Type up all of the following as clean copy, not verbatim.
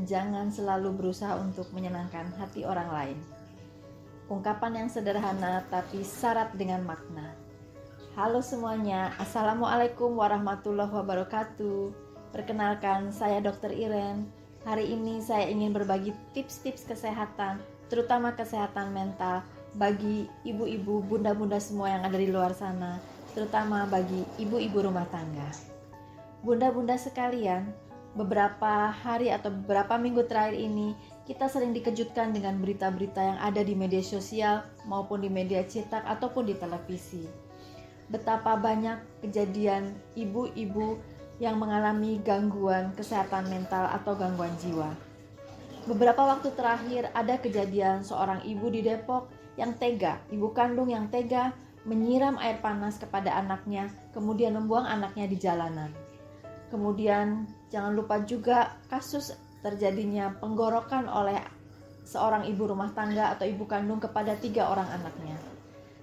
jangan selalu berusaha untuk menyenangkan hati orang lain. Ungkapan yang sederhana tapi syarat dengan makna. Halo semuanya, Assalamualaikum warahmatullahi wabarakatuh. Perkenalkan, saya Dr. Iren. Hari ini saya ingin berbagi tips-tips kesehatan, terutama kesehatan mental bagi ibu-ibu, bunda-bunda semua yang ada di luar sana, terutama bagi ibu-ibu rumah tangga. Bunda-bunda sekalian, beberapa hari atau beberapa minggu terakhir ini kita sering dikejutkan dengan berita-berita yang ada di media sosial maupun di media cetak ataupun di televisi. Betapa banyak kejadian ibu-ibu yang mengalami gangguan kesehatan mental atau gangguan jiwa. Beberapa waktu terakhir ada kejadian seorang ibu di Depok yang tega, ibu kandung yang tega menyiram air panas kepada anaknya, kemudian membuang anaknya di jalanan. Kemudian jangan lupa juga kasus terjadinya penggorokan oleh seorang ibu rumah tangga atau ibu kandung kepada 3 orang anaknya.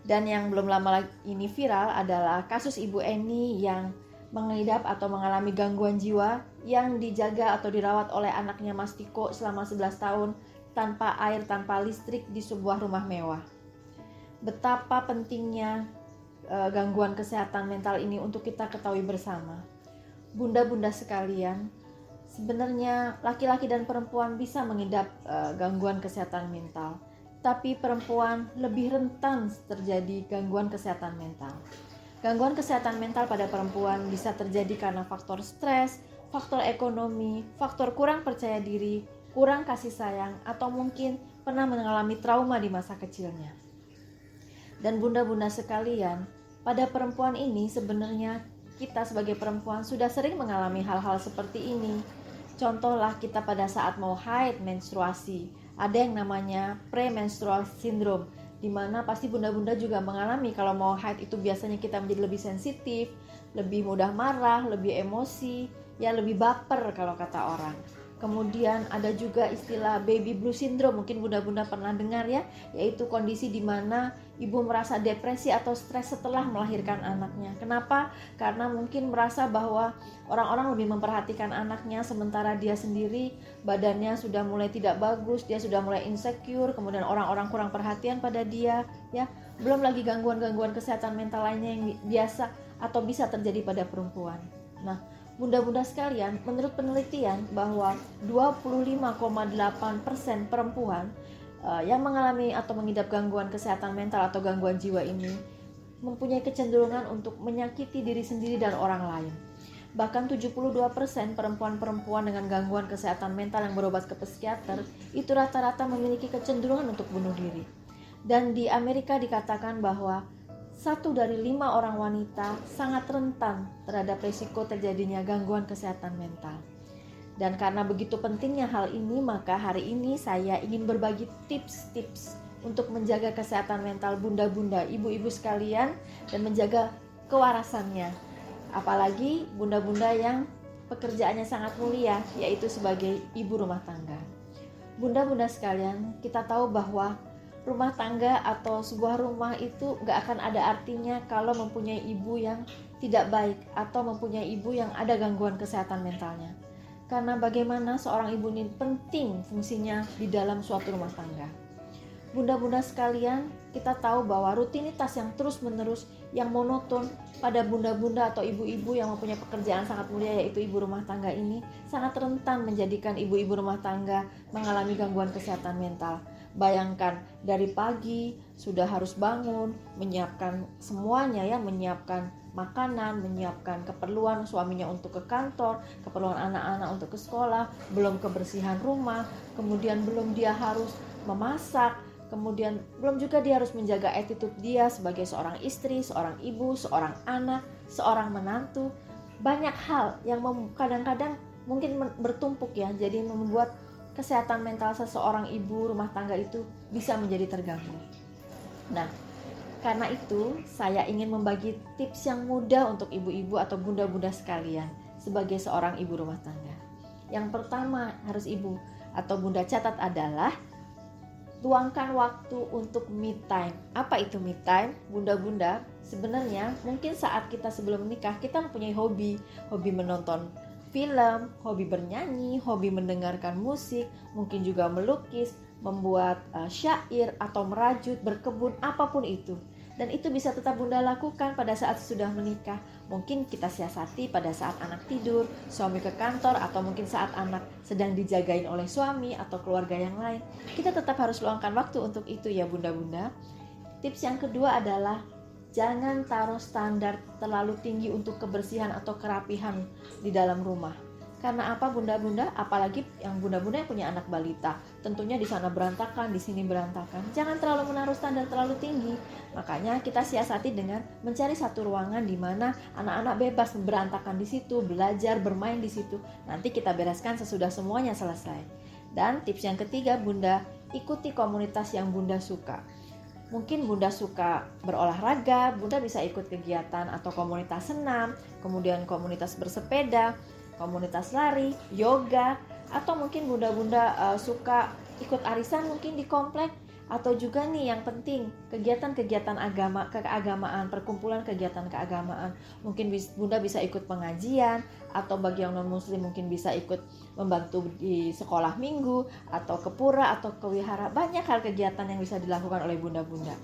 Dan yang belum lama lagi ini viral adalah kasus ibu Eni yang mengidap atau mengalami gangguan jiwa yang dijaga atau dirawat oleh anaknya Mas Tiko selama 11 tahun tanpa air, tanpa listrik di sebuah rumah mewah. Betapa pentingnya gangguan kesehatan mental ini untuk kita ketahui bersama. Bunda-bunda sekalian, sebenarnya laki-laki dan perempuan bisa mengidap gangguan kesehatan mental, tapi perempuan lebih rentan terjadi gangguan kesehatan mental. Gangguan kesehatan mental pada perempuan bisa terjadi karena faktor stres, faktor ekonomi, faktor kurang percaya diri, kurang kasih sayang, atau mungkin pernah mengalami trauma di masa kecilnya. Dan bunda-bunda sekalian, pada perempuan ini sebenarnya kita sebagai perempuan sudah sering mengalami hal-hal seperti ini. Contohlah kita pada saat mau haid, menstruasi, ada yang namanya premenstrual syndrome, di mana pasti bunda-bunda juga mengalami. Kalau mau haid itu biasanya kita menjadi lebih sensitif, lebih mudah marah, lebih emosi, ya lebih baper kalau kata orang. Kemudian ada juga istilah baby blue syndrome, mungkin bunda-bunda pernah dengar ya, yaitu kondisi di mana ibu merasa depresi atau stres setelah melahirkan anaknya. Kenapa? Karena mungkin merasa bahwa orang-orang lebih memperhatikan anaknya sementara dia sendiri badannya sudah mulai tidak bagus, dia sudah mulai insecure, kemudian orang-orang kurang perhatian pada dia, ya. Belum lagi gangguan-gangguan kesehatan mental lainnya yang biasa atau bisa terjadi pada perempuan. Nah, bunda-bunda sekalian, menurut penelitian bahwa 25,8% perempuan yang mengalami atau mengidap gangguan kesehatan mental atau gangguan jiwa ini mempunyai kecenderungan untuk menyakiti diri sendiri dan orang lain. Bahkan 72% perempuan-perempuan dengan gangguan kesehatan mental yang berobat ke psikiater itu rata-rata memiliki kecenderungan untuk bunuh diri. Dan di Amerika dikatakan bahwa 1 dari 5 orang wanita sangat rentan terhadap risiko terjadinya gangguan kesehatan mental. Dan karena begitu pentingnya hal ini, maka hari ini saya ingin berbagi tips-tips untuk menjaga kesehatan mental bunda-bunda, ibu-ibu sekalian, dan menjaga kewarasannya. Apalagi bunda-bunda yang pekerjaannya sangat mulia, yaitu sebagai ibu rumah tangga. Bunda-bunda sekalian, kita tahu bahwa rumah tangga atau sebuah rumah itu gak akan ada artinya kalau mempunyai ibu yang tidak baik atau mempunyai ibu yang ada gangguan kesehatan mentalnya. Karena bagaimana seorang ibu ini penting fungsinya di dalam suatu rumah tangga. Bunda-bunda sekalian, kita tahu bahwa rutinitas yang terus-menerus, yang monoton pada bunda-bunda atau ibu-ibu yang mempunyai pekerjaan sangat mulia yaitu ibu rumah tangga ini sangat rentan menjadikan ibu-ibu rumah tangga mengalami gangguan kesehatan mental. Bayangkan dari pagi sudah harus bangun, menyiapkan semuanya ya, menyiapkan makanan, menyiapkan keperluan suaminya untuk ke kantor, keperluan anak-anak untuk ke sekolah, belum kebersihan rumah, kemudian belum dia harus memasak, kemudian belum juga dia harus menjaga attitude dia sebagai seorang istri, seorang ibu, seorang anak, seorang menantu. Banyak hal yang kadang-kadang mungkin bertumpuk ya, jadi membuat kesehatan mental seseorang ibu rumah tangga itu bisa menjadi terganggu. Nah, karena itu saya ingin membagi tips yang mudah untuk ibu-ibu atau bunda-bunda sekalian sebagai seorang ibu rumah tangga. Yang pertama harus ibu atau bunda catat adalah tuangkan waktu untuk me time. Apa itu me time? Bunda-bunda, sebenarnya mungkin saat kita sebelum menikah kita mempunyai hobi menonton film, hobi bernyanyi, hobi mendengarkan musik, mungkin juga melukis, membuat syair atau merajut, berkebun, apapun itu. Dan itu bisa tetap Bunda lakukan pada saat sudah menikah. Mungkin kita siasati pada saat anak tidur, suami ke kantor, atau mungkin saat anak sedang dijagain oleh suami atau keluarga yang lain. Kita tetap harus luangkan waktu untuk itu ya bunda-bunda. Tips yang kedua adalah jangan taruh standar terlalu tinggi untuk kebersihan atau kerapihan di dalam rumah. Karena apa bunda-bunda? Apalagi yang bunda-bunda yang punya anak balita, tentunya di sana berantakan, di sini berantakan. Jangan terlalu menaruh standar terlalu tinggi. Makanya kita siasati dengan mencari satu ruangan di mana anak-anak bebas berantakan di situ, belajar, bermain di situ. Nanti kita bereskan sesudah semuanya selesai. Dan tips yang ketiga bunda, ikuti komunitas yang bunda suka. Mungkin bunda suka berolahraga, bunda bisa ikut kegiatan atau komunitas senam, kemudian komunitas bersepeda, komunitas lari, yoga, atau mungkin bunda-bunda suka ikut arisan mungkin di komplek, atau juga nih yang penting kegiatan-kegiatan agama, keagamaan, perkumpulan kegiatan keagamaan. Mungkin bunda bisa ikut pengajian, atau bagi yang non muslim mungkin bisa ikut membantu di sekolah minggu, atau ke pura, atau ke wihara. Banyak hal kegiatan yang bisa dilakukan oleh bunda-bunda.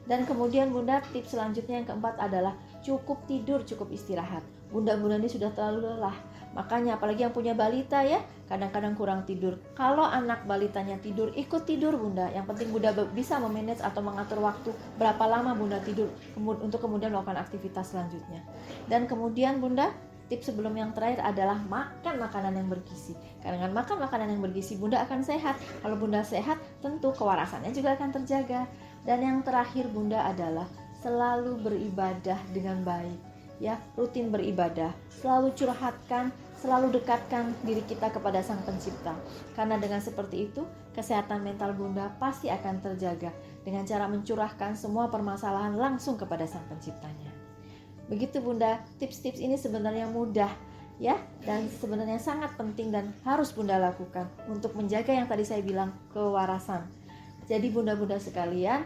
Dan kemudian bunda, tips selanjutnya yang keempat adalah cukup tidur, cukup istirahat. Bunda-bunda ini sudah terlalu lelah. Makanya apalagi yang punya balita ya, kadang-kadang kurang tidur. Kalau anak balitanya tidur, ikut tidur bunda. Yang penting bunda bisa memanage atau mengatur waktu berapa lama bunda tidur untuk kemudian melakukan aktivitas selanjutnya. Dan kemudian bunda, tips sebelum yang terakhir adalah makan makanan yang bergizi. Karena dengan makan makanan yang bergizi bunda akan sehat. Kalau bunda sehat, tentu kewarasannya juga akan terjaga. Dan yang terakhir bunda adalah selalu beribadah dengan baik. Ya, rutin beribadah, selalu curhatkan, selalu dekatkan diri kita kepada Sang Pencipta. Karena dengan seperti itu, kesehatan mental bunda pasti akan terjaga dengan cara mencurahkan semua permasalahan langsung kepada Sang Penciptanya. Begitu bunda, tips-tips ini sebenarnya mudah ya, dan sebenarnya sangat penting dan harus bunda lakukan untuk menjaga yang tadi saya bilang, kewarasan. Jadi bunda-bunda sekalian,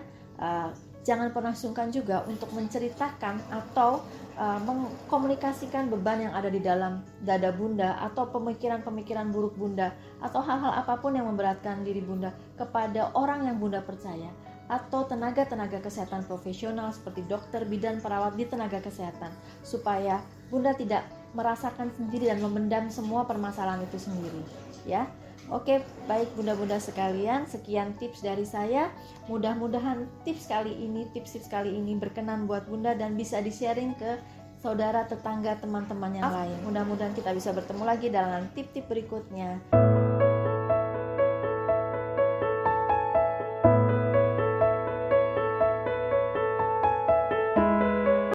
jangan pernah sungkan juga untuk menceritakan atau mengkomunikasikan beban yang ada di dalam dada bunda, atau pemikiran-pemikiran buruk bunda, atau hal-hal apapun yang memberatkan diri bunda kepada orang yang bunda percaya, atau tenaga-tenaga kesehatan profesional seperti dokter, bidan, perawat di tenaga kesehatan, supaya bunda tidak merasakan sendiri dan memendam semua permasalahan itu sendiri ya. Oke, baik bunda-bunda sekalian, sekian tips dari saya. Mudah-mudahan tips kali ini berkenan buat bunda dan bisa di-sharing ke saudara, tetangga, teman-teman yang lain. Mudah-mudahan kita bisa bertemu lagi dalam tip-tip berikutnya.